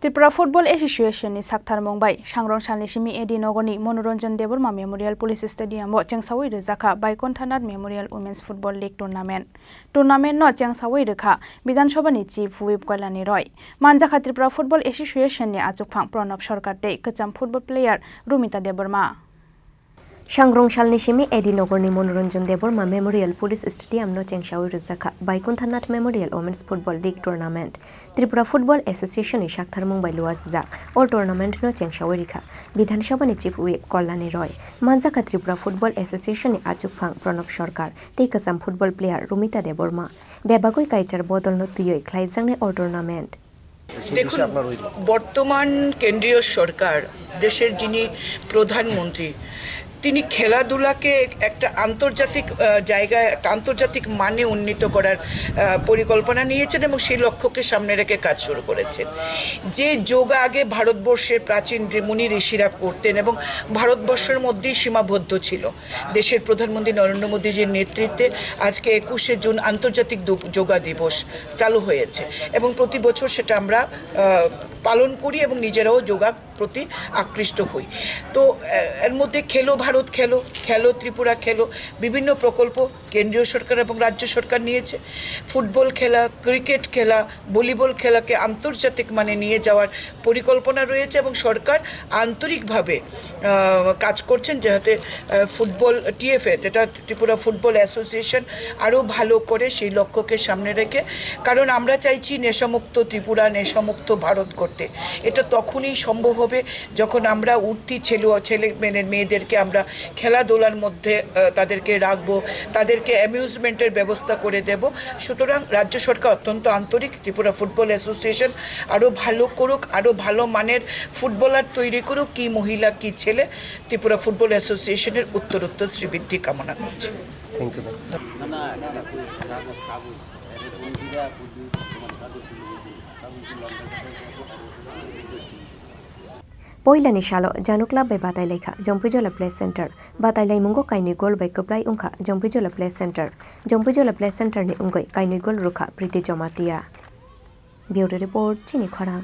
Tripura Football Association ni Sakthar Mumbai, Sangrongsalni Simi Edi Nogoni, Monoranjan Deborma Memorial Police Stadium, Chengsawi Rwjakha, Baikuntha Nath Memorial Women's Football League Tournament. Tournament no Chengsawi Rwjakha, Bidan Sabha ni Chief Whip Kailani Roy. Rwjakha Tripura Football Association ni Achukphang Pranab Sarkar Tei Kacham Football Player Rumita Deborma. Sangrongsalni Simi Edi Nogorni Monoranjan Deborma Memorial Police Stadium no Chengsawi Rwjakha Baikuntha Nath Memorial Women's Football League Tournament Tripura Football Association ni Sakthar Mumbai Rwjakha or tournament no Chengsawi Rwjakha Bidhan Sabha ni Chief Whip Kailani Roy Rwjakha Tripura Football Association ni Achukphang Pranab Sarkar tei Kasam Football Player Rumita Deborma Bebagoi Kaichar Bodol no Tuyoi Khlaijang or tournament দেখুন বর্তমান কেন্দ্রীয় সরকার দেশের যিনি প্রধানমন্ত্রী তিনি খেলাধুলাকে একটা আন্তর্জাতিক জায়গায় একটা আন্তর্জাতিক মানে উন্নীত করার পরিকল্পনা নিয়েছেন এবং সেই লক্ষ্যকে সামনে রেখে কাজ শুরু করেছেন যে যোগা আগে ভারতবর্ষের প্রাচীন মুনি ঋষিরা করতেন এবং ভারতবর্ষের মধ্যেই সীমাবদ্ধ ছিল দেশের প্রধানমন্ত্রী নরেন্দ্র মোদীজির নেতৃত্বে আজকে 21শে জুন আন্তর্জাতিক যোগা দিবস চালু হয়েছে এবং প্রতি বছর সেটা আমরা পালন করি এবং নিজেরাও যোগা প্রতি আকৃষ্ট হই তো এর মধ্যে খেলো ভারত খেলো খেলো ত্রিপুরা খেলো বিভিন্ন প্রকল্প কেন্দ্রীয় সরকার এবং রাজ্য সরকার নিয়েছে ফুটবল খেলা ক্রিকেট খেলা ভলিবল খেলাকে আন্তর্জাতিক মানে নিয়ে যাওয়ার পরিকল্পনা রয়েছে এবং সরকার আন্তরিকভাবে কাজ করছেন যাতে ফুটবল টিএফএ যেটা ত্রিপুরা ফুটবল অ্যাসোসিয়েশন আরও ভালো করে সেই লক্ষ্যকে সামনে রেখে কারণ আমরা চাইছি নেশামুক্ত ত্রিপুরা নেশামুক্ত ভারত করতে এটা তখনই সম্ভব হবে যখন আমরা উঠতি ছেলে মেয়েদেরকে আমরা খেলাধুলার মধ্যে তাদেরকে রাখবো তাদেরকে অ্যামিউজমেন্টের ব্যবস্থা করে দেব সুতরাং রাজ্য সরকার অত্যন্ত আন্তরিক ত্রিপুরা ফুটবল অ্যাসোসিয়েশন আরও ভালো করুক আরও ভালো মানের ফুটবলার তৈরি করুক কি মহিলা কি ছেলে ত্রিপুরা ফুটবল অ্যাসোসিয়েশনের উত্তরোত্তর শ্রীবৃদ্ধি কামনা করছি thank you Poilani Shalo, Janukla by Bataileika, Jompujola Play Center, Batailai Mungo Kaini Gol by Kuplai Unka, Jompujola Play Center, Jompujola Play Center ni Ungoi, Kaini Gol Ruka, Priti Jomatia. Bureau Report, Chini Khorang.